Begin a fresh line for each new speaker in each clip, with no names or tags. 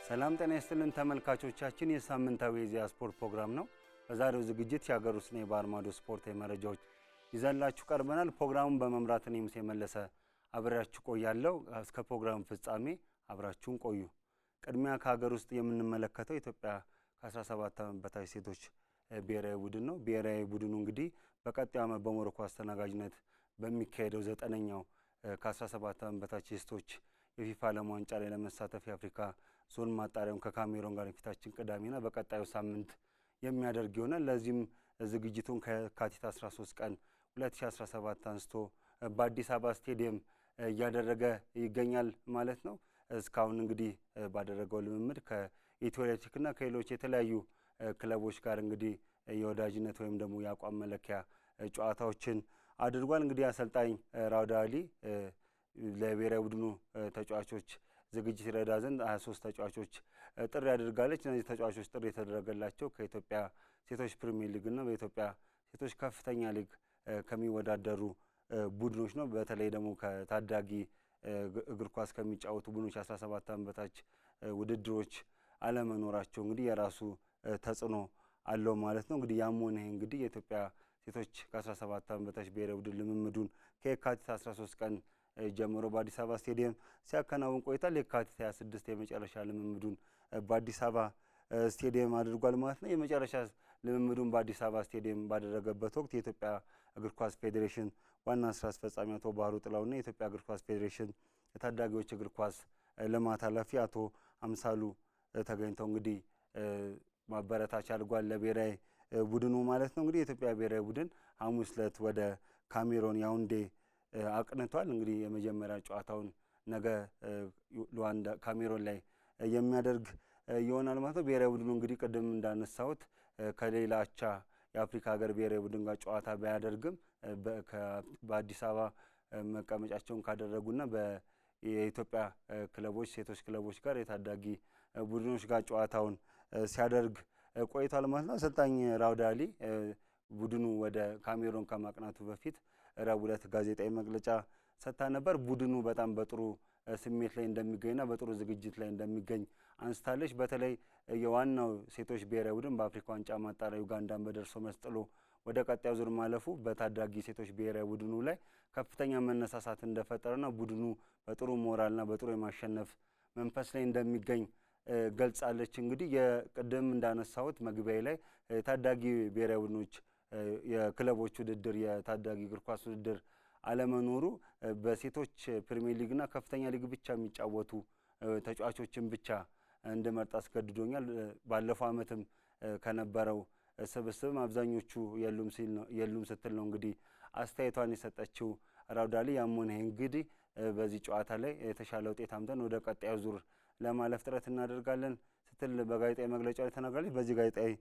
ሰላም ጤና ይስጥልን ተመልካቾቻችን፣ የሳምንታዊ የኢዜአ ስፖርት ፕሮግራም ነው። በዛሬው ዝግጅት የሀገር ውስጥና የባህር ማዶ ስፖርታዊ መረጃዎች ይዘንላችሁ ቀርበናል። ፕሮግራሙን በመምራት እኔ ሙሴ መለሰ አብሬያችሁ ቆያለሁ። እስከ ፕሮግራሙ ፍጻሜ አብራችሁን ቆዩ። ቅድሚያ ከሀገር ውስጥ የምንመለከተው ኢትዮጵያ ከ17 ዓመት በታች ሴቶች ብሔራዊ ቡድን ነው። ብሔራዊ ቡድኑ እንግዲህ በቀጣዩ ዓመት በሞሮኮ አስተናጋጅነት በሚካሄደው 9ኛው ከ17 ዓመት በታች ሴቶች የፊፋ ዓለም ዋንጫ ላይ ለመሳተፍ የአፍሪካ ዞን ማጣሪያውን ከካሜሮን ጋር የፊታችን ቅዳሜና በቀጣዩ ሳምንት የሚያደርግ ይሆናል። ለዚህም ዝግጅቱን ከየካቲት 13 ቀን 2017 አንስቶ በአዲስ አበባ ስቴዲየም እያደረገ ይገኛል ማለት ነው። እስካሁን እንግዲህ ባደረገው ልምምድ ከኢትዮ ኤሌክትሪክና ከሌሎች የተለያዩ ክለቦች ጋር እንግዲህ የወዳጅነት ወይም ደግሞ የአቋም መለኪያ ጨዋታዎችን አድርጓል። እንግዲህ አሰልጣኝ ራውዳ አሊ ለብሔራዊ ቡድኑ ተጫዋቾች ዝግጅት ይረዳ ዘንድ 23 ተጫዋቾች ጥሪ አድርጋለች። እነዚህ ተጫዋቾች ጥሪ የተደረገላቸው ከኢትዮጵያ ሴቶች ፕሪሚየር ሊግ እና በኢትዮጵያ ሴቶች ከፍተኛ ሊግ ከሚወዳደሩ ቡድኖች ነው። በተለይ ደግሞ ከታዳጊ እግር ኳስ ከሚጫወቱ ቡድኖች 17 ዓመት በታች ውድድሮች አለመኖራቸው እንግዲህ የራሱ ተጽዕኖ አለው ማለት ነው። እንግዲህ ያም ሆነ ይሄ እንግዲህ የኢትዮጵያ ሴቶች ከ17 ዓመት በታች ብሔራዊ ቡድን ልምምዱን ከየካቲት 13 ቀን ጀምሮ በአዲስ አበባ ስቴዲየም ሲያከናውን ቆይቷል። የካቲት 26 የመጨረሻ ልምምዱን በአዲስ አበባ ስቴዲየም አድርጓል ማለት ነው። የመጨረሻ ልምምዱን በአዲስ አበባ ስቴዲየም ባደረገበት ወቅት የኢትዮጵያ እግር ኳስ ፌዴሬሽን ዋና ስራ አስፈጻሚ አቶ ባህሩ ጥላውና የኢትዮጵያ እግር ኳስ ፌዴሬሽን የታዳጊዎች እግር ኳስ ልማት ኃላፊ አቶ አምሳሉ ተገኝተው እንግዲህ ማበረታቻ አድርጓል ለብሔራዊ ቡድኑ ማለት ነው። እንግዲህ የኢትዮጵያ ብሔራዊ ቡድን ሐሙስ ዕለት ወደ ካሜሮን ያውንዴ አቅንቷል። እንግዲህ የመጀመሪያ ጨዋታውን ነገ ሉዋንዳ ካሜሮን ላይ የሚያደርግ ይሆናል ማለት ነው። ብሔራዊ ቡድኑ እንግዲህ ቅድም እንዳነሳሁት ከሌላ አቻ የአፍሪካ ሀገር ብሔራዊ ቡድን ጋር ጨዋታ ባያደርግም በአዲስ አበባ መቀመጫቸውን ካደረጉና የኢትዮጵያ ክለቦች ሴቶች ክለቦች ጋር የታዳጊ ቡድኖች ጋር ጨዋታውን ሲያደርግ ቆይቷል ማለት ነው። አሰልጣኝ ራውዳ አሊ ቡድኑ ወደ ካሜሮን ከማቅናቱ በፊት ረቡዕ ዕለት ጋዜጣዊ መግለጫ ሰጥታ ነበር። ቡድኑ በጣም በጥሩ ስሜት ላይ እንደሚገኝና በጥሩ ዝግጅት ላይ እንደሚገኝ አንስታለች። በተለይ የዋናው ሴቶች ብሔራዊ ቡድን በአፍሪካ ዋንጫ ማጣሪያ ዩጋንዳን በደርሶ መልስ ጥሎ ወደ ቀጣዩ ዙር ማለፉ በታዳጊ ሴቶች ብሔራዊ ቡድኑ ላይ ከፍተኛ መነሳሳት እንደፈጠረና ቡድኑ በጥሩ ሞራልና በጥሩ የማሸነፍ መንፈስ ላይ እንደሚገኝ ገልጻለች። እንግዲህ የቅድም እንዳነሳሁት መግቢያ ላይ ታዳጊ ብሔራዊ ቡድኖች የክለቦች ውድድር የታዳጊ እግር ኳስ ውድድር አለመኖሩ በሴቶች ፕሪሚየር ሊግና ከፍተኛ ሊግ ብቻ የሚጫወቱ ተጫዋቾችን ብቻ እንድመርጥ አስገድዶኛል። ባለፈው ዓመትም ከነበረው ስብስብም አብዛኞቹ የሉም ስትል ነው እንግዲህ አስተያየቷን የሰጠችው ራውዳ አሊ። ያም ሆነ እንግዲህ በዚህ ጨዋታ ላይ የተሻለ ውጤት አምጥተን ወደ ቀጣዩ ዙር ለማለፍ ጥረት እናደርጋለን ስትል በጋዜጣዊ መግለጫ ላይ ተናግራለች። በዚህ ጋዜጣዊ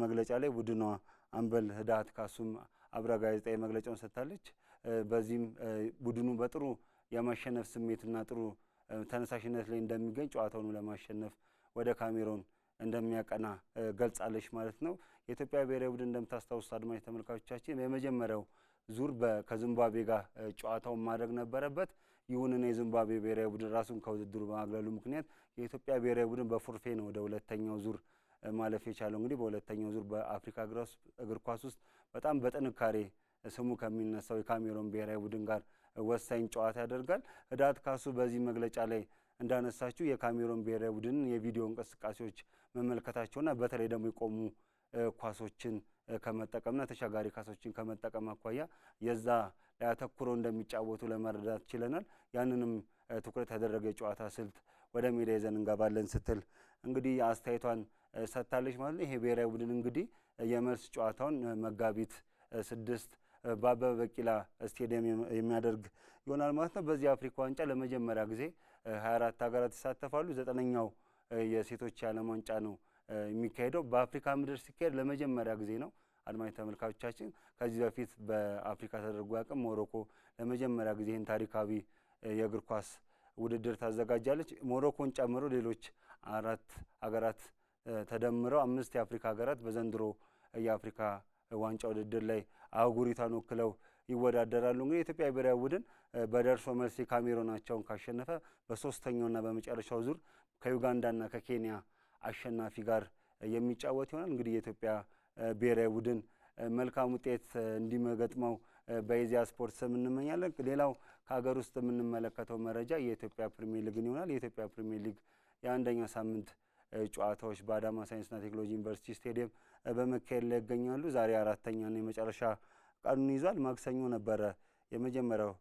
መግለጫ ላይ ቡድኗ አምበል ህዳት ካሱም አብራ ጋዜጣዊ መግለጫውን ሰጥታለች። በዚህም ቡድኑ በጥሩ የማሸነፍ ስሜትና ጥሩ ተነሳሽነት ላይ እንደሚገኝ ጨዋታውን ለማሸነፍ ወደ ካሜሮን እንደሚያቀና ገልጻለች ማለት ነው። የኢትዮጵያ ብሔራዊ ቡድን እንደምታስታውሱት አድማጭ ተመልካቾቻችን የመጀመሪያው ዙር ከዚምባብዌ ጋር ጨዋታውን ማድረግ ነበረበት። ይሁንና የዚምባብዌ ብሔራዊ ቡድን ራሱን ከውድድሩ በማግለሉ ምክንያት የኢትዮጵያ ብሔራዊ ቡድን በፎርፌ ነው ወደ ሁለተኛው ዙር ማለፍ የቻለው። እንግዲህ በሁለተኛው ዙር በአፍሪካ እግር ኳስ ውስጥ በጣም በጥንካሬ ስሙ ከሚነሳው የካሜሮን ብሔራዊ ቡድን ጋር ወሳኝ ጨዋታ ያደርጋል። ህዳት ካሱ በዚህ መግለጫ ላይ እንዳነሳችው የካሜሮን ብሔራዊ ቡድንን የቪዲዮ እንቅስቃሴዎች መመልከታቸውና በተለይ ደግሞ የቆሙ ኳሶችን ከመጠቀምና ተሻጋሪ ኳሶችን ከመጠቀም አኳያ የዛ ላይ አተኩረው እንደሚጫወቱ ለመረዳት ችለናል። ያንንም ትኩረት ያደረገ የጨዋታ ስልት ወደ ሜዳ ይዘን እንገባለን ስትል እንግዲህ አስተያየቷን ሰጥታለች ማለት ነው። ይሄ ብሔራዊ ቡድን እንግዲህ የመልስ ጨዋታውን መጋቢት 6 በአበበ ቢቂላ ስቴዲየም የሚያደርግ ይሆናል ማለት ነው። በዚህ አፍሪካ ዋንጫ ለመጀመሪያ ጊዜ 24 ሀገራት ይሳተፋሉ። 9ኛው የሴቶች የዓለም ዋንጫ ነው የሚካሄደው። በአፍሪካ ምድር ሲካሄድ ለመጀመሪያ ጊዜ ነው። አድማጭ ተመልካቾቻችን ከዚህ በፊት በአፍሪካ ተደርጎ ያውቅም። ሞሮኮ ለመጀመሪያ ጊዜ ይህን ታሪካዊ የእግር ኳስ ውድድር ታዘጋጃለች። ሞሮኮን ጨምሮ ሌሎች 4 ሀገራት ተደምረው 5 የአፍሪካ ሀገራት በዘንድሮ የአፍሪካ ዋንጫ ውድድር ላይ አህጉሪቷን ወክለው ይወዳደራሉ። እንግዲህ የኢትዮጵያ ብሔራዊ ቡድን በደርሶ መልስ ካሜሮናቸውን ካሸነፈ በሶስተኛውና በመጨረሻው ዙር ከዩጋንዳና ከኬንያ አሸናፊ ጋር የሚጫወት ይሆናል። እንግዲህ የኢትዮጵያ ብሔራዊ ቡድን መልካም ውጤት እንዲገጥመው በኢዜአ ስፖርት ስም እንመኛለን። ሌላው ከሀገር ውስጥ የምንመለከተው መረጃ የኢትዮጵያ ፕሪሚየር ሊግን ይሆናል። የኢትዮጵያ ፕሪሚየር ሊግ የአንደኛ ሳምንት ጨዋታዎች በአዳማ ሳይንስና ቴክኖሎጂ ዩኒቨርሲቲ ስቴዲየም በመካሄድ ላይ ይገኛሉ። ዛሬ አራተኛና የመጨረሻ ቀኑን ይዟል። ማክሰኞ ነበረ የመጀመሪያው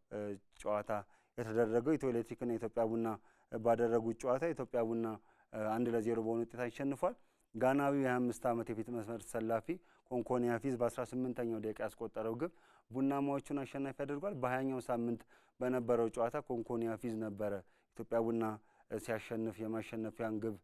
ጨዋታ የተደረገው። ኢትዮ ኤሌክትሪክና ኢትዮጵያ ቡና ባደረጉት ጨዋታ ኢትዮጵያ ቡና 1-0 በሆነ ውጤት አሸንፏል። ጋናዊው የ25 ዓመት የፊት መስመር ተሰላፊ ኮንኮኒ ሃፊዝ በ18ኛው ደቂቃ ያስቆጠረው ግብ ቡናማዎቹን አሸናፊ አድርጓል። በ20ኛው ሳምንት በነበረው ጨዋታ ኮንኮኒ ሃፊዝ ነበረ ኢትዮጵያ ቡና ሲያሸንፍ የማሸነፊያን ግብ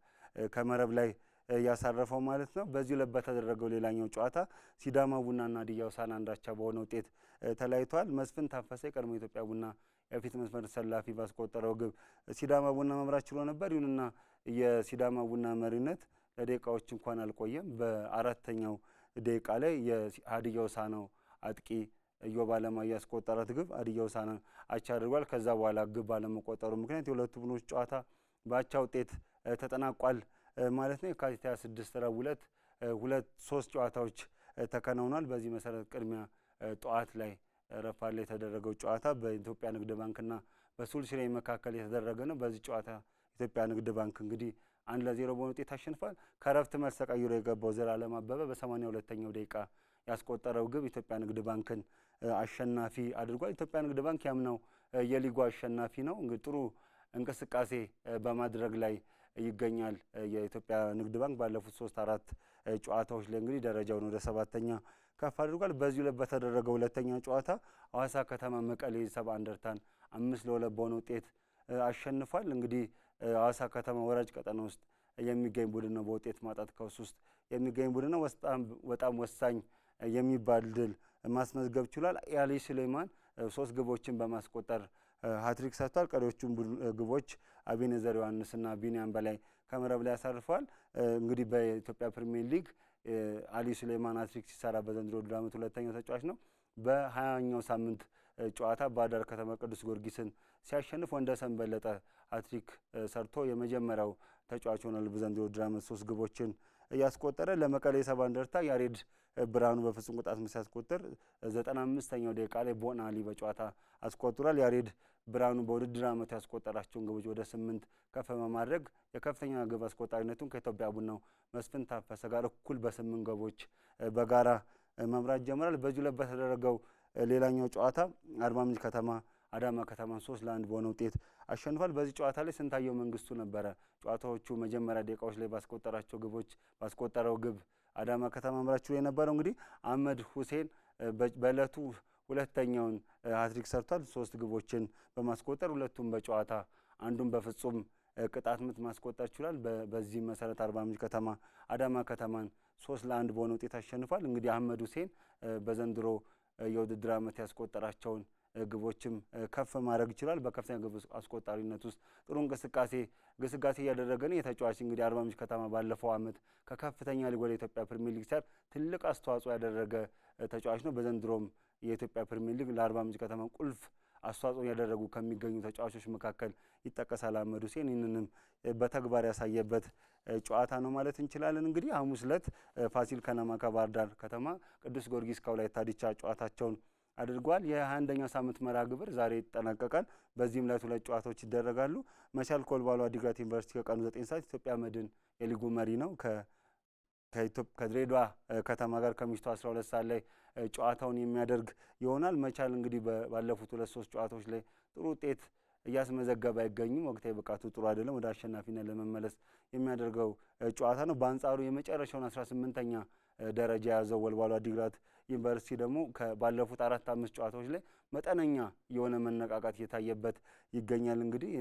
ከመረብ ላይ ያሳረፈው ማለት ነው። በዚህ ዕለት በተደረገው ሌላኛው ጨዋታ ሲዳማ ቡናና ሀዲያ ሆሳዕና አንዳቻ በሆነ ውጤት ተለያይተዋል። መስፍን ታፈሰ የቀድሞ ኢትዮጵያ ቡና የፊት መስመር ተሰላፊ ባስቆጠረው ግብ ሲዳማ ቡና መምራት ችሎ ነበር። ይሁንና የሲዳማ ቡና መሪነት ለደቂቃዎች እንኳን አልቆየም። በአራተኛው ደቂቃ ላይ የሀዲያ ሆሳዕናው አጥቂ ኢዮብ አለማየሁ ያስቆጠራት ግብ ሀዲያ ሆሳዕናን አቻ አድርጓል። ከዛ በኋላ ግብ ባለመቆጠሩ ምክንያት የሁለቱ ቡድኖች ጨዋታ በአቻ ውጤት ተጠናቋል ማለት ነው። የካቲት 26 ረቡዕ ዕለት ሶስት ጨዋታዎች ተከናውኗል። በዚህ መሰረት ቅድሚያ ጠዋት ላይ ረፋድ ላይ የተደረገው ጨዋታ በኢትዮጵያ ንግድ ባንክና በሱል ሽሬ መካከል የተደረገ ነው። በዚህ ጨዋታ ኢትዮጵያ ንግድ ባንክ እንግዲህ 1-0 በሆነ ውጤት አሸንፏል። ከረፍት መልስ ተቀይሮ የገባው ዘላለም አበበ በ82ኛው ደቂቃ ያስቆጠረው ግብ ኢትዮጵያ ንግድ ባንክን አሸናፊ አድርጓል። ኢትዮጵያ ንግድ ባንክ ያምናው የሊጉ አሸናፊ ነው። እንግዲህ ጥሩ እንቅስቃሴ በማድረግ ላይ ይገኛል። የኢትዮጵያ ንግድ ባንክ ባለፉት 3-4 ጨዋታዎች ላይ እንግዲህ ደረጃውን ወደ 7ኛ ከፍ አድርጓል። በዚሁ ላይ በተደረገው ሁለተኛ ጨዋታ ሐዋሳ ከተማ መቀሌ ሰባ እንደርታን 5-2 በሆነ ውጤት አሸንፏል። እንግዲህ ሐዋሳ ከተማ ወራጅ ቀጠና ውስጥ የሚገኝ ቡድን ነው። በውጤት ማጣት ከውስጥ ውስጥ የሚገኝ ቡድን ነው። በጣም ወሳኝ የሚባል ድል ማስመዝገብ ችሏል። አሊ ሱሌማን 3 ግቦችን በማስቆጠር ሃትሪክ ሰርቷል። ቀሪዎቹም ግቦች አቤኔዘር ዮሐንስና ቢኒያም በላይ ከመረብ ላይ ያሳርፈዋል። እንግዲህ በኢትዮጵያ ፕሪሚየር ሊግ አሊ ሱሌማን ሃትሪክ ሲሰራ በዘንድሮ ውድድር ዓመት ሁለተኛው ተጫዋች ነው። በ20ኛው ሳምንት ጨዋታ ባህር ዳር ከተማ ቅዱስ ጊዮርጊስን ሲያሸንፍ ወንደሰን በለጠ ሃትሪክ ሰርቶ የመጀመሪያው ተጫዋች ሆኗል። በዘንድሮ ውድድር ዓመት 3 ግቦችን እያስቆጠረ ለመቀሌ ሰባ እንደርታ ያሬድ ብርሃኑ በፍጹም ቅጣት ምት ሲያስቆጥር 95ኛው ደቂቃ ላይ ቦና አሊ በጨዋታ አስቆጥሯል። ያሬድ ብርሃኑ በውድድር ዓመቱ ያስቆጠራቸውን ግቦች ወደ 8 ከፍ በማድረግ የከፍተኛ ግብ አስቆጣሪነቱን ከኢትዮጵያ ቡናው መስፍን ታፈሰ ጋር እኩል በ8 ግቦች በጋራ መምራት ጀምሯል። በዚሁ ላይ በተደረገው ሌላኛው ጨዋታ አርባ ምንጭ ከተማ አዳማ ከተማን 3-1 በሆነ ውጤት አሸንፏል። በዚህ ጨዋታ ላይ ስንታየው መንግስቱ ነበረ ጨዋታዎቹ መጀመሪያ ደቂቃዎች ላይ ባስቆጠረው ግብ አዳማ ከተማ መምራት ችሎ የነበረው። እንግዲህ አህመድ ሁሴን በእለቱ ሁለተኛውን ሃትሪክ ሰርቷል። 3 ግቦችን በማስቆጠር ሁለቱም በጨዋታ አንዱን በፍጹም ቅጣት ምት ማስቆጠር ችሏል። በዚህ መሰረት አርባ ምንጭ ከተማ አዳማ ከተማን 3-1 በሆነ ውጤት አሸንፏል። እንግዲህ አህመድ ሁሴን በዘንድሮ የውድድር ዓመት ያስቆጠራቸውን ግቦችም ከፍ ማድረግ ይችላል። በከፍተኛ ግብ አስቆጣሪነት ውስጥ ጥሩ ግስጋሴ እያደረገ ነው የተጫዋች። እንግዲህ አርባ ምንጭ ከተማ ባለፈው ዓመት ከከፍተኛ ሊግ ወደ ኢትዮጵያ ፕሪሚየር ሊግ ሲያር ትልቅ አስተዋጽኦ ያደረገ ተጫዋች ነው። በዘንድሮም የኢትዮጵያ ፕሪሚየር ሊግ ለአርባ ምንጭ ከተማ ቁልፍ አስተዋጽኦ ያደረጉ ከሚገኙ ተጫዋቾች መካከል ይጠቀሳል አህመድ ሁሴን። ይህንንም በተግባር ያሳየበት ጨዋታ ነው ማለት እንችላለን። እንግዲህ ሐሙስ ዕለት ፋሲል ከነማ ከባህር ዳር ከተማ፣ ቅዱስ ጊዮርጊስ ከወላይታ ዲቻ ጨዋታቸውን አድርጓል። የ21ኛው ሳምንት መርሃ ግብር ዛሬ ይጠናቀቃል። በዚህም ላይ 2 ጨዋታዎች ይደረጋሉ። መቻል ኮልባሎ አዲግራት ዩኒቨርሲቲ ከቀኑ 9 ሰዓት፣ ኢትዮጵያ መድን የሊጉ መሪ ነው ከድሬዳዋ ከተማ ጋር ከምሽቱ 12 ሰዓት ላይ ጨዋታውን የሚያደርግ ይሆናል። መቻል እንግዲህ ባለፉት 2-3 ጨዋታዎች ላይ ጥሩ ውጤት እያስመዘገበ አይገኝም። ወቅታዊ ብቃቱ ጥሩ አይደለም። ወደ አሸናፊነት ለመመለስ የሚያደርገው ጨዋታ ነው። በአንጻሩ የመጨረሻውን 18ኛ ደረጃ የያዘው ወልዋሎ አዲግራት ዩኒቨርሲቲ ደግሞ ባለፉት 4-5 ጨዋታዎች ላይ መጠነኛ የሆነ መነቃቃት እየታየበት ይገኛል። እንግዲህ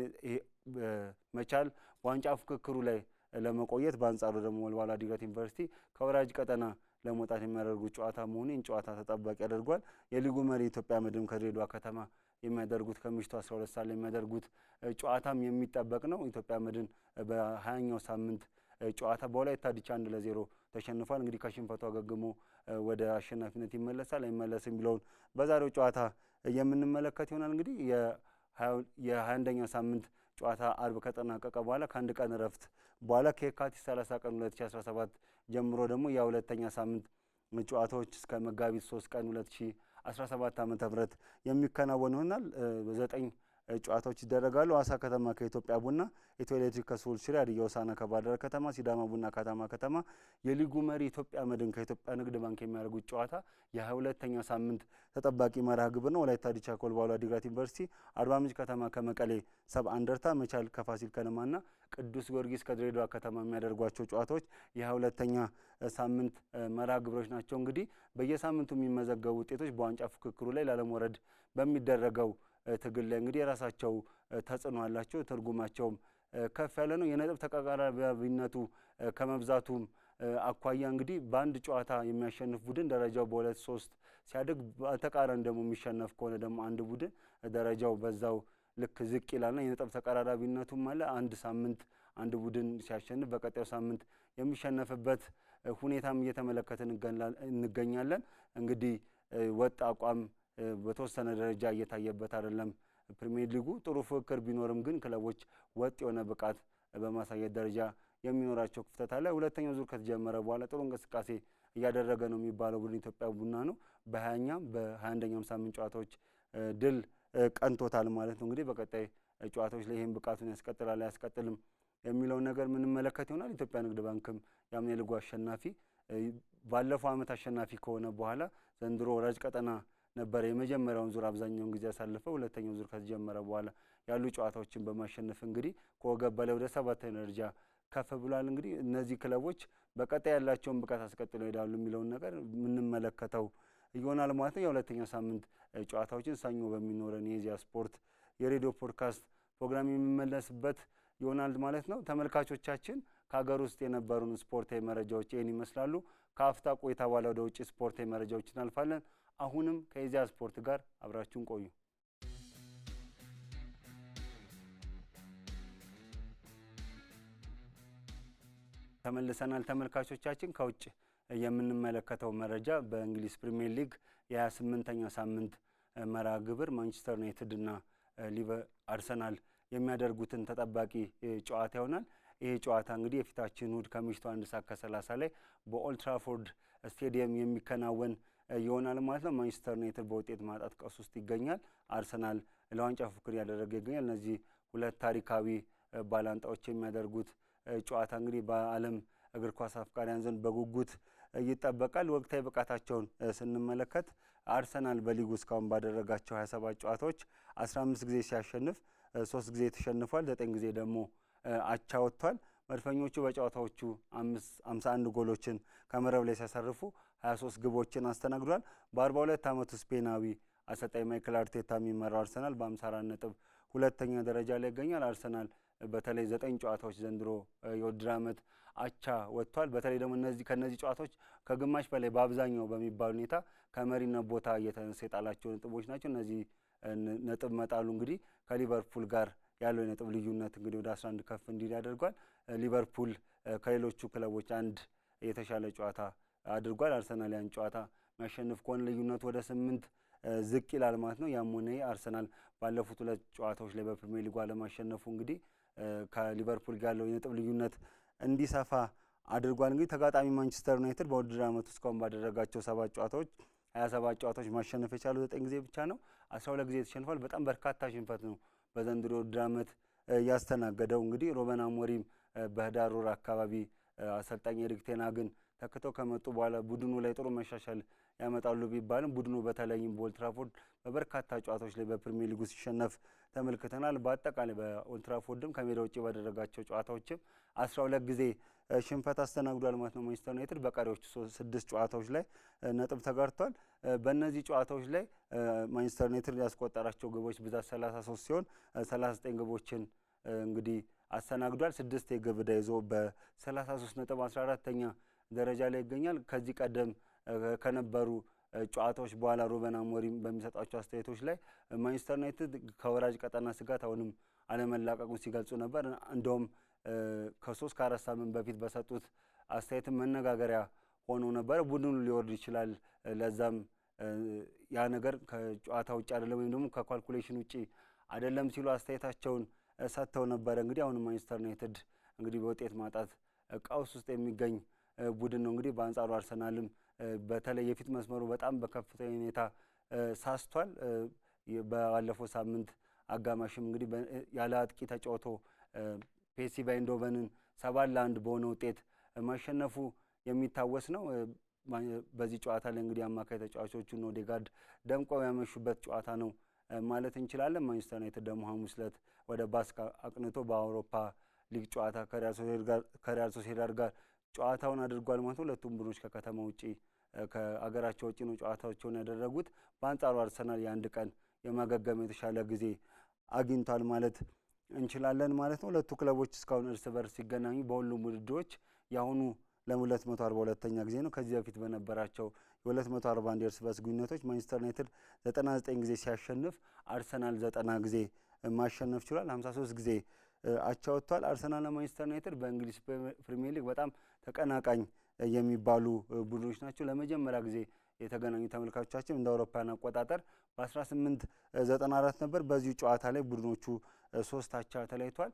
መቻል ዋንጫ ፍክክሩ ላይ ለመቆየት፣ በአንጻሩ ደግሞ ወልዋሎ አዲግራት ዩኒቨርሲቲ ከወራጅ ቀጠና ለመውጣት የሚያደርጉት ጨዋታ መሆኑን ጨዋታ ተጠባቂ ያደርጓል። የሊጉ መሪ ኢትዮጵያ መድን ከድሬዳዋ ከተማ የሚያደርጉት ከምሽቱ 12 ሰዓት ላይ የሚያደርጉት ጨዋታም የሚጠበቅ ነው። ኢትዮጵያ መድን በ20ኛው ሳምንት ጨዋታ በወላይታ ዲቻ 1-0 ተሸንፏል። እንግዲህ ከሽንፈቱ አገግሞ ወደ አሸናፊነት ይመለሳል አይመለስም የሚለውን በዛሬው ጨዋታ የምንመለከት ይሆናል። እንግዲህ የ21ኛው ሳምንት ጨዋታ አርብ ከጠናቀቀ በኋላ ከአንድ ቀን እረፍት በኋላ ከየካቲት 30 ቀን 2017 ጀምሮ ደግሞ የሁለተኛ ሳምንት ጨዋታዎች እስከ መጋቢት 3 ቀን 2017 ዓ.ም የሚከናወኑ ይሆናል። 9 ጨዋታዎች ይደረጋሉ። ሐዋሳ ከተማ ከኢትዮጵያ ቡና፣ ኢትዮ ኤሌክትሪክ ከስሁል ሽረ፣ ሀዲያ ሆሳዕና ከባህር ዳር ከተማ፣ ሲዳማ ቡና ከተማ፣ የሊጉ መሪ ኢትዮጵያ መድን ከኢትዮጵያ ንግድ ባንክ የሚያደርጉት ጨዋታ የ22ኛ ሳምንት ተጠባቂ መርሃ ግብር ነው። ወላይታ ዲቻ ከወልዋሎ ዓዲግራት ዩኒቨርሲቲ፣ አርባ ምንጭ ከተማ ከመቀሌ ሰብአ እንደርታ፣ መቻል ከፋሲል ከነማና ቅዱስ ጊዮርጊስ ከድሬዳዋ ከተማ የሚያደርጓቸው ጨዋታዎች የ22ኛ ሳምንት መርሃ ግብሮች ናቸው። እንግዲህ በየሳምንቱ የሚመዘገቡ ውጤቶች በዋንጫ ፉክክሩ ላይ ላለመውረድ በሚደረገው ትግል ላይ እንግዲህ የራሳቸው ተጽዕኖ አላቸው። ትርጉማቸውም ከፍ ያለ ነው። የነጥብ ተቀራራቢነቱ ከመብዛቱም አኳያ እንግዲህ በአንድ ጨዋታ የሚያሸንፍ ቡድን ደረጃው በ2-3 ሲያድግ፣ በተቃራኒ ደግሞ የሚሸነፍ ከሆነ ደግሞ አንድ ቡድን ደረጃው በዛው ልክ ዝቅ ይላልና የነጥብ ተቀራራቢነቱም አለ። አንድ ሳምንት አንድ ቡድን ሲያሸንፍ በቀጣዩ ሳምንት የሚሸነፍበት ሁኔታም እየተመለከትን እንገኛለን። እንግዲህ ወጥ አቋም በተወሰነ ደረጃ እየታየበት አይደለም። ፕሪሚየር ሊጉ ጥሩ ፍክክር ቢኖርም ግን ክለቦች ወጥ የሆነ ብቃት በማሳየት ደረጃ የሚኖራቸው ክፍተት አለ። ሁለተኛው ዙር ከተጀመረ በኋላ ጥሩ እንቅስቃሴ እያደረገ ነው የሚባለው ቡድን ኢትዮጵያ ቡና ነው። በ20ኛም በ21ኛም ሳምንት ጨዋታዎች ድል ቀንቶታል ማለት ነው። እንግዲህ በቀጣይ ጨዋታዎች ላይ ይህን ብቃቱን ያስቀጥላል አያስቀጥልም የሚለውን ነገር ምንመለከት ይሆናል። ኢትዮጵያ ንግድ ባንክም የአምና ሊጉ አሸናፊ ባለፈው ዓመት አሸናፊ ከሆነ በኋላ ዘንድሮ ወራጅ ቀጠና ነበር የመጀመሪያውን ዙር አብዛኛውን ጊዜ ያሳለፈው። ሁለተኛው ዙር ከተጀመረ በኋላ ያሉ ጨዋታዎችን በማሸነፍ እንግዲህ ከወገብ በላይ ወደ 7ኛ ደረጃ ከፍ ብሏል። እንግዲህ እነዚህ ክለቦች በቀጣይ ያላቸውን ብቃት አስቀጥለው ይሄዳሉ የሚለውን ነገር የምንመለከተው ይሆናል ማለት ነው። የሁለተኛው ሳምንት ጨዋታዎችን ሰኞ በሚኖረን የኢዜአ ስፖርት የሬዲዮ ፖድካስት ፕሮግራም የሚመለስበት ይሆናል ማለት ነው። ተመልካቾቻችን ከሀገር ውስጥ የነበሩን ስፖርታዊ መረጃዎች ይህን ይመስላሉ። ከአፍታ ቆይታ በኋላ ወደ ውጭ ስፖርታዊ መረጃዎች እናልፋለን። አሁንም ከኢዜአ ስፖርት ጋር አብራችሁን ቆዩ። ተመልሰናል ተመልካቾቻችን። ከውጭ የምንመለከተው መረጃ በእንግሊዝ ፕሪሚየር ሊግ የ28ኛ ሳምንት መርሃ ግብር ማንቸስተር ዩናይትድ እና አርሰናል የሚያደርጉትን ተጠባቂ ጨዋታ ይሆናል። ይሄ ጨዋታ እንግዲህ የፊታችን እሁድ ከምሽቱ 1:30 ላይ በኦልድ ትራፎርድ ስቴዲየም የሚከናወን ይሆናል ማለት ነው። ማንቸስተር ዩናይትድ በውጤት ማጣት ቀውስ ውስጥ ይገኛል። አርሰናል ለዋንጫ ፉክክር ያደረገ ይገኛል። እነዚህ ሁለት ታሪካዊ ባላንጣዎች የሚያደርጉት ጨዋታ እንግዲህ በዓለም እግር ኳስ አፍቃሪያን ዘንድ በጉጉት ይጠበቃል። ወቅታዊ ብቃታቸውን ስንመለከት አርሰናል በሊጉ እስካሁን ባደረጋቸው 27 ጨዋታዎች 15 ጊዜ ሲያሸንፍ 3 ጊዜ ተሸንፏል፣ 9 ጊዜ ደግሞ አቻ ወጥቷል። መድፈኞቹ በጨዋታዎቹ 51 ጎሎችን ከመረብ ላይ ሲያሰርፉ 23 ግቦችን አስተናግዷል። በ42 ዓመቱ ስፔናዊ አሰልጣኝ ማይክል አርቴታ የሚመራው አርሰናል በ54 ነጥብ ሁለተኛ ደረጃ ላይ ይገኛል። አርሰናል በተለይ 9 ጨዋታዎች ዘንድሮ የውድድር ዓመት አቻ ወጥቷል። በተለይ ደግሞ ከነዚህ ጨዋታዎች ከግማሽ በላይ በአብዛኛው በሚባል ሁኔታ ከመሪነት ቦታ እየተነሳ የጣላቸው ነጥቦች ናቸው። እነዚህ ነጥብ መጣሉ እንግዲህ ከሊቨርፑል ጋር ያለው የነጥብ ልዩነት እንግዲህ ወደ 11 ከፍ እንዲል ያደርጓል። ሊቨርፑል ከሌሎቹ ክለቦች አንድ የተሻለ ጨዋታ አድርጓል። አርሰናል ያን ጨዋታ የሚያሸንፍ ከሆነ ልዩነቱ ወደ 8 ዝቅ ይላል ማለት ነው። ያም ሆነ አርሰናል ባለፉት 2 ጨዋታዎች ላይ በፕሪሚየር ሊጉ አለማሸነፉ እንግዲህ ከሊቨርፑል ጋር ያለው የነጥብ ልዩነት እንዲሰፋ አድርጓል። እንግዲህ ተጋጣሚ ማንቸስተር ዩናይትድ በውድድር ዓመቱ እስካሁን ባደረጋቸው 7 ጨዋታዎች 27 ጨዋታዎች ማሸነፍ የቻለው 9 ጊዜ ብቻ ነው። 12 ጊዜ ተሸንፏል። በጣም በርካታ ሽንፈት ነው በዘንድሮ የውድድር ዓመት ያስተናገደው። እንግዲህ ሩበን አሞሪም በህዳር ወር አካባቢ አሰልጣኝ ኤሪክ ቴን ሃግን ተክተው ከመጡ በኋላ ቡድኑ ላይ ጥሩ መሻሻል ያመጣሉ ቢባልም ቡድኑ በተለይም በኦልድ ትራፎርድ በበርካታ ጨዋታዎች ላይ በፕሪሚየር ሊጉ ሲሸነፍ ተመልክተናል። በአጠቃላይ በኦልድ ትራፎርድም ከሜዳ ውጭ ባደረጋቸው ጨዋታዎችም 12 ጊዜ ሽንፈት አስተናግዷል ማለት ነው። ማንቸስተር ዩናይትድ በቀሪዎቹ 6 ጨዋታዎች ላይ ነጥብ ተጋርቷል። በእነዚህ ጨዋታዎች ላይ ማንቸስተር ዩናይትድ ያስቆጠራቸው ግቦች ብዛት 33 ሲሆን 39 ግቦችን እንግዲህ አስተናግዷል። 6 የግብ ዕዳ ይዞ በ33 ነጥብ 14ኛ ደረጃ ላይ ይገኛል። ከዚህ ቀደም ከነበሩ ጨዋታዎች በኋላ ሩበን አሞሪም በሚሰጣቸው አስተያየቶች ላይ ማንቸስተር ዩናይትድ ከወራጅ ቀጠና ስጋት አሁንም አለመላቀቁን ሲገልጹ ነበር። እንደውም ከ3 ከ4 ሳምንት በፊት በሰጡት አስተያየትም መነጋገሪያ ሆኖ ነበር። ቡድኑ ሊወርድ ይችላል፣ ለዛም ያ ነገር ከጨዋታ ውጭ አይደለም ወይም ደግሞ ከካልኩሌሽን ውጭ አይደለም ሲሉ አስተያየታቸውን ሰጥተው ነበር። እንግዲህ አሁን ማንቸስተር ዩናይትድ እንግዲህ በውጤት ማጣት ቀውስ ውስጥ የሚገኝ ቡድን ነው። እንግዲህ በአንጻሩ አርሰናልም በተለይ የፊት መስመሩ በጣም በከፍተኛ ሁኔታ ሳስቷል። ባለፈው ሳምንት አጋማሽም እንግዲህ ያለ አጥቂ ተጫውቶ ፒኤስቪ አይንድሆቨንን 7-1 በሆነ ውጤት ማሸነፉ የሚታወስ ነው። በዚህ ጨዋታ ላይ እንግዲህ አማካይ ተጫዋቾቹ ኦዴጋርድ ደምቀው ያመሹበት ጨዋታ ነው ማለት እንችላለን። ማንቸስተር ዩናይትድ ደግሞ ሐሙስ ዕለት ወደ ባስክ አቅንቶ በአውሮፓ ሊግ ጨዋታ ከሪያል ሶሴዳድ ጋር ጨዋታውን አድርጓል ማለት ነው። ሁለቱም ቡድኖች ከከተማ ውጪ ከአገራቸው ውጪ ነው ጨዋታቸውን ያደረጉት። በአንጻሩ አርሰናል የአንድ ቀን የማገገም የተሻለ ጊዜ አግኝቷል ማለት እንችላለን ማለት ነው። ሁለቱ ክለቦች እስካሁን እርስ በርስ ሲገናኙ በሁሉም ውድድሮች የአሁኑ ለ242ኛ ጊዜ ነው። ከዚህ በፊት በነበራቸው የ241 የእርስ በርስ ግንኙነቶች ማንቸስተር ዩናይትድ 99 ጊዜ ሲያሸንፍ አርሰናል 90 ጊዜ ማሸነፍ ችሏል። 53 ጊዜ አቻ ወጥቷል። አርሰናልና ማንቸስተር ዩናይትድ በእንግሊዝ ፕሪሚየር ሊግ በጣም ተቀናቃኝ የሚባሉ ቡድኖች ናቸው። ለመጀመሪያ ጊዜ የተገናኙ ተመልካቾቻችን እንደ አውሮፓውያን አቆጣጠር በ1894 ነበር። በዚሁ ጨዋታ ላይ ቡድኖቹ 3 አቻ ተለያይቷል።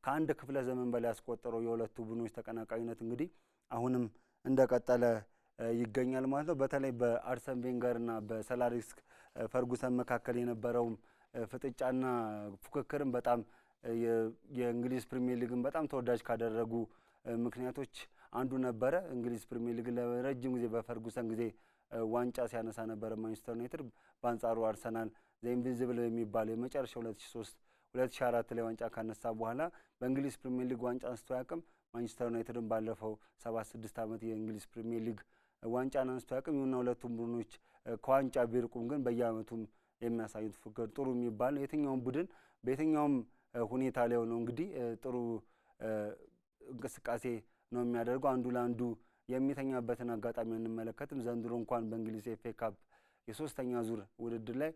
ከአንድ ክፍለ ዘመን በላይ ያስቆጠረው የሁለቱ ቡድኖች ተቀናቃኝነት እንግዲህ አሁንም እንደቀጠለ ይገኛል ማለት ነው። በተለይ በአርሰን ቬንገርና በሰር አሌክስ ፈርጉሰን መካከል የነበረውም ፍጥጫና ፉክክርም በጣም የእንግሊዝ ፕሪሚየር ሊግን በጣም ተወዳጅ ካደረጉ ምክንያቶች አንዱ ነበረ። እንግሊዝ ፕሪሚየር ሊግ ለረጅም ጊዜ በፈርጉሰን ጊዜ ዋንጫ ሲያነሳ ነበረ ማንቸስተር ዩናይትድ። በአንጻሩ አርሰናል ዘኢንቪዚብል የሚባለው የመጨረሻ 2004 ላይ ዋንጫ ካነሳ በኋላ በእንግሊዝ ፕሪሚየር ሊግ ዋንጫ አንስቶ አያውቅም። ማንቸስተር ዩናይትድን ባለፈው 76 ዓመት የእንግሊዝ ፕሪሚየር ሊግ ዋንጫን አንስቶ አያውቅም። ይሁንና ሁለቱም ቡድኖች ከዋንጫ ቢርቁም ግን በየዓመቱም የሚያሳዩት ፉክክር ጥሩ የሚባል ነው። የትኛውም ቡድን በየትኛውም ሁኔታ ላይ ሆነው እንግዲህ ጥሩ እንቅስቃሴ ነው የሚያደርገው። አንዱ ለአንዱ የሚተኛበትን አጋጣሚ አንመለከትም። ዘንድሮ እንኳን በእንግሊዝ ኤፍኤ ካፕ የሶስተኛ ዙር ውድድር ላይ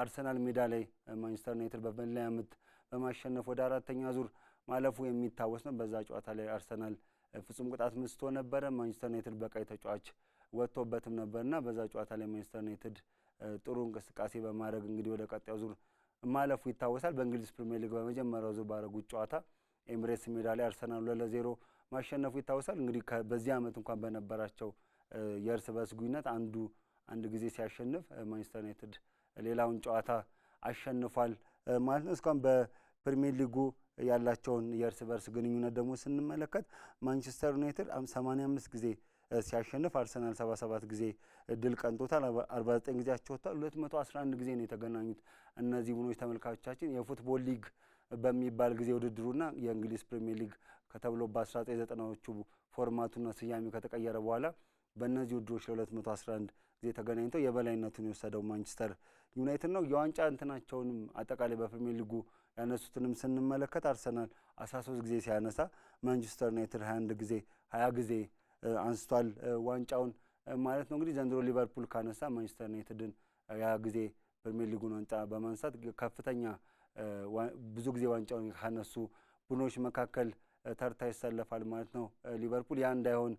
አርሰናል ሜዳ ላይ ማንቸስተር ዩናይትድ በመለያ ምት በማሸነፍ ወደ አራተኛ ዙር ማለፉ የሚታወስ ነው። በዛ ጨዋታ ላይ አርሰናል ፍጹም ቅጣት ምስቶ ነበረ። ማንቸስተር ዩናይትድ በቀይ ተጫዋች ወጥቶበትም ነበርና በዛ ጨዋታ ላይ ማንቸስተር ዩናይትድ ጥሩ እንቅስቃሴ በማድረግ እንግዲህ ወደ ቀጣዩ ዙር ማለፉ ይታወሳል። በእንግሊዝ ፕሪሚየር ሊግ በመጀመሪያው ዙር ባደረጉት ጨዋታ ኤምሬትስ ሜዳ ላይ አርሰናል 2-0 ማሸነፉ ይታወሳል። እንግዲህ በዚህ ዓመት እንኳን በነበራቸው የእርስ በርስ ግንኙነት አንድ ጊዜ ሲያሸንፍ ማንቸስተር ዩናይትድ ሌላውን ጨዋታ አሸንፏል ማለት ነው። እስካሁን በፕሪሚየር ሊጉ ያላቸውን የእርስ በርስ ግንኙነት ደግሞ ስንመለከት ማንቸስተር ዩናይትድ 85 ጊዜ ሲያሸንፍ አርሰናል 77 ጊዜ ድል ቀንቶታል። 49 ጊዜ አቻውቷል። 211 ጊዜ ነው የተገናኙት እነዚህ ቡድኖች። ተመልካቾቻችን የፉትቦል ሊግ በሚባል ጊዜ ውድድሩና የእንግሊዝ ፕሪሚየር ሊግ ከተብሎ በ1990ዎቹ ፎርማቱና ስያሜ ከተቀየረ በኋላ በእነዚህ ውድድሮች ለ211 ጊዜ ተገናኝተው የበላይነቱን የወሰደው ማንቸስተር ዩናይትድ ነው። የዋንጫ እንትናቸውንም አጠቃላይ በፕሪሚየር ሊጉ ያነሱትንም ስንመለከት አርሰናል 13 ጊዜ ሲያነሳ ማንቸስተር ዩናይትድ 21 ጊዜ 20 ጊዜ አንስቷል ዋንጫውን ማለት ነው። እንግዲህ ዘንድሮ ሊቨርፑል ካነሳ ማንቸስተር ዩናይትድን 20 ጊዜ ፕሪሚየር ሊጉን ዋንጫ በማንሳት ከፍተኛ ብዙ ጊዜ ዋንጫውን ካነሱ ቡድኖች መካከል ተርታ ይሰለፋል ማለት ነው። ሊቨርፑል ያ እንዳይሆን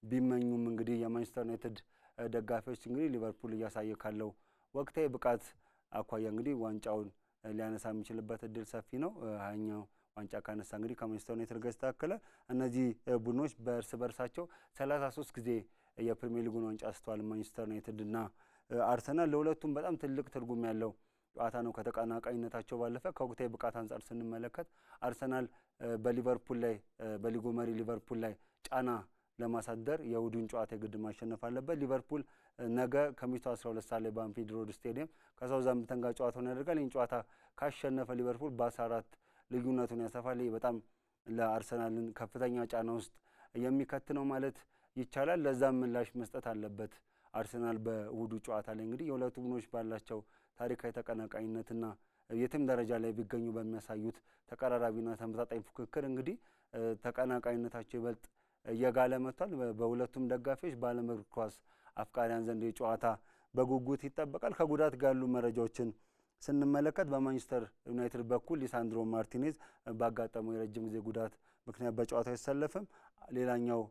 ቢመኙም እንግዲህ የማንቸስተር ዩናይትድ ደጋፊዎች እንግዲህ ሊቨርፑል እያሳየ ካለው ወቅታዊ ብቃት አኳያ እንግዲህ ዋንጫውን ሊያነሳ የሚችልበት እድል ሰፊ ነው። 20ኛው ዋንጫ ካነሳ እንግዲህ ከማንቸስተር ዩናይትድ ጋር ተስተካከለ። እነዚህ ቡድኖች በእርስ በርሳቸው 33 ጊዜ የፕሪሚየር ሊጉን ዋንጫ አንስተዋል። ማንቸስተር ዩናይትድ እና አርሰናል ለሁለቱም በጣም ትልቅ ትርጉም ያለው ጨዋታ ነው። ከተቀናቃኝነታቸው ባለፈ ከወቅታዊ ብቃት አንጻር ስንመለከት አርሰናል በሊቨርፑል ላይ በሊጉ መሪ ሊቨርፑል ላይ ጫና ለማሳደር የእሁዱን ጨዋታ የግድ ማሸነፍ አለበት። ሊቨርፑል ነገ ከምሽቱ 12 ሰዓት ላይ በአንፊልድ ሮድ ስቴዲየም ከሳውዛምፕተን ጋር ጨዋታውን ያደርጋል። ይህን ጨዋታ ካሸነፈ ሊቨርፑል በ14 ልዩነቱን ያሰፋል። በጣም ለአርሰናልን ከፍተኛ ጫና ውስጥ የሚከት ነው ማለት ይቻላል። ለዛም ምላሽ መስጠት አለበት አርሰናል በእሁዱ ጨዋታ ላይ እንግዲህ የሁለቱ ቡድኖች ባላቸው ታሪካዊ ተቀናቃኝነትና የትም ደረጃ ላይ ቢገኙ በሚያሳዩት ተቀራራቢና ተመጣጣኝ ፉክክር እንግዲህ ተቀናቃኝነታቸው ይበልጥ እየጋለ መጥቷል። በሁለቱም ደጋፊዎች በዓለም እግር ኳስ አፍቃሪያን ዘንድ የጨዋታ በጉጉት ይጠበቃል። ከጉዳት ጋር ያሉ መረጃዎችን ስንመለከት በማንቸስተር ዩናይትድ በኩል ሊሳንድሮ ማርቲኔዝ ባጋጠመው የረጅም ጊዜ ጉዳት ምክንያት በጨዋታው አይሰለፍም። ሌላኛው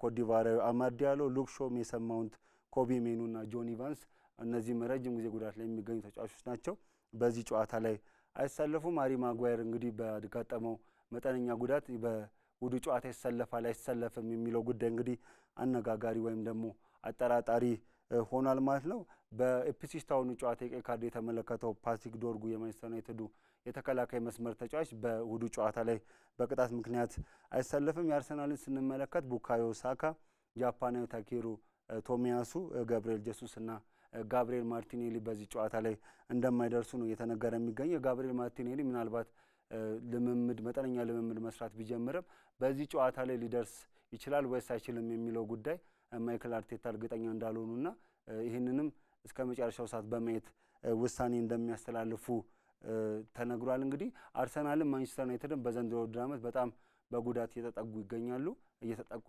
ኮትዲቯራዊ አማድ ዲያሎ፣ ሉክ ሾው፣ ሜሰን ማውንት ኮቢ ሜኑና ጆን ኢቫንስ እነዚህም ረጅም ጊዜ ጉዳት ላይ የሚገኙ ተጫዋቾች ናቸው። በዚህ ጨዋታ ላይ አይሰለፉም። ሃሪ ማጓየር እንግዲህ በጋጠመው መጠነኛ ጉዳት በውዱ ጨዋታ ይሰለፋል አይሰለፍም የሚለው ጉዳይ እንግዲህ አነጋጋሪ ወይም ደግሞ አጠራጣሪ ሆኗል ማለት ነው። በኢፕስዊች ታውኑ ጨዋታ የቀይ ካርድ የተመለከተው ፓትሪክ ዶርጉ የማንቸስተር ዩናይትዱ የተከላካይ መስመር ተጫዋች በውዱ ጨዋታ ላይ በቅጣት ምክንያት አይሰለፍም። የአርሰናልን ስንመለከት ቡካዮ ሳካ፣ ጃፓናዊ ታኬሩ ቶሚያሱ፣ ገብርኤል ጀሱስ እና ጋብሪኤል ማርቲኔሊ በዚህ ጨዋታ ላይ እንደማይደርሱ ነው እየተነገረ የሚገኘው። ጋብሪኤል ማርቲኔሊ ምናልባት መጠነኛ ልምምድ መስራት ቢጀምርም በዚህ ጨዋታ ላይ ሊደርስ ይችላል ወይስ አይችልም የሚለው ጉዳይ ማይክል አርቴታ እርግጠኛ እንዳልሆኑና ይህንንም እስከ መጨረሻው ሰዓት በማየት ውሳኔ እንደሚያስተላልፉ ተነግሯል። እንግዲህ አርሰናልም ማንቸስተር ዩናይትድም በዘንድሮ ውድድር ዓመት በጣም በጉዳት እየተጠቁ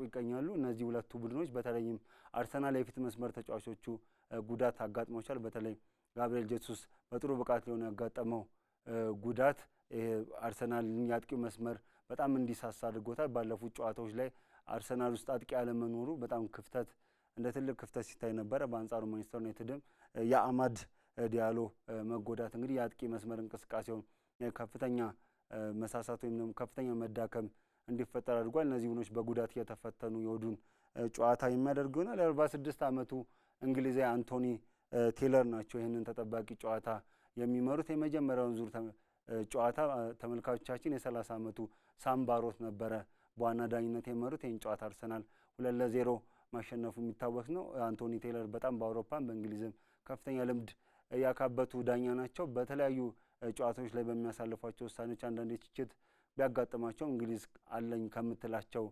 ይገኛሉ። እነዚህ ሁለቱ ቡድኖች በተለይም አርሰናል የፊት መስመር ተጫዋቾቹ ጉዳት አጋጥሞቻል። በተለይ ጋብሪኤል ጄሱስ በጥሩ ብቃት ሊሆን ያጋጠመው ጉዳት አርሰናልን የአጥቂው መስመር በጣም እንዲሳሳ አድርጎታል። ባለፉት ጨዋታዎች ላይ አርሰናል ውስጥ አጥቂ ያለመኖሩ በጣም እንደ ትልቅ ክፍተት ሲታይ ነበረ። በአንጻሩ ማንቸስተር ዩናይትድም የአማድ ዲያሎ መጎዳት እንግዲህ የአጥቂ መስመር እንቅስቃሴውን ከፍተኛ መሳሳት ወይም ደግሞ ከፍተኛ መዳከም እንዲፈጠር አድርጓል። እነዚህ ቡድኖች በጉዳት እየተፈተኑ የእሁዱን ጨዋታ የሚያደርጉ ይሆናል። የ46 ዓመቱ እንግሊዛዊ አንቶኒ ቴለር ናቸው ይህንን ተጠባቂ ጨዋታ የሚመሩት። የመጀመሪያውን ዙር ጨዋታ ተመልካቾቻችን የ30 ዓመቱ ሳም ባሮት ነበረ በዋና ዳኝነት የመሩት። ይህን ጨዋታ አርሰናል 2-0 ማሸነፉ የሚታወስ ነው። አንቶኒ ቴለር በጣም በአውሮፓም በእንግሊዝም ከፍተኛ ልምድ ያካበቱ ዳኛ ናቸው። በተለያዩ ጨዋታዎች ላይ በሚያሳልፏቸው ውሳኔዎች አንዳንድ ትችት ቢያጋጥማቸው እንግሊዝ አለኝ ከምትላቸው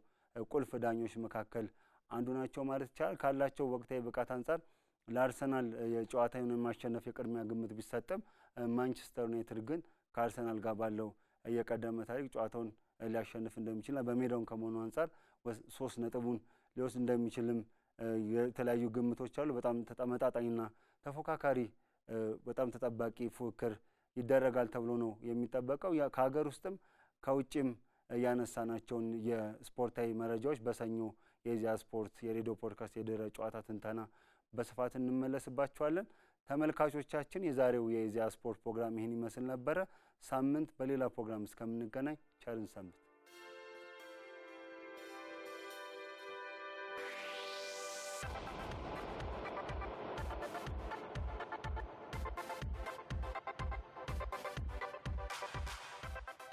ቁልፍ ዳኞች መካከል አንዱ ናቸው ማለት ይቻላል። ካላቸው ወቅታዊ ብቃት አንጻር ለአርሰናል የጨዋታውን የማሸነፍ የቅድሚያ ግምት ቢሰጥም ማንቸስተር ዩናይትድ ግን ከአርሰናል ጋር ባለው የቀደመ ታሪክ ጨዋታውን ሊያሸንፍ እንደሚችልና በሜዳውን ከመሆኑ አንጻር 3 ነጥቡን ሊወስድ እንደሚችልም የተለያዩ ግምቶች አሉ። በጣም ተመጣጣኝና ተፎካካሪ በጣም ተጠባቂ ፉክክር ይደረጋል ተብሎ ነው የሚጠበቀው። ከሀገር ውስጥም ከውጭም ያነሳናቸውን የስፖርታዊ መረጃዎች በሰኞ የኢዜአ ስፖርት የሬዲዮ ፖድካስት የድረ ጨዋታ ትንተና በስፋት እንመለስባቸዋለን። ተመልካቾቻችን የዛሬው የኢዜአ ስፖርት ፕሮግራም ይህን ይመስል ነበረ። ሳምንት በሌላ ፕሮግራም እስከምንገናኝ ቸርን ሰንብት።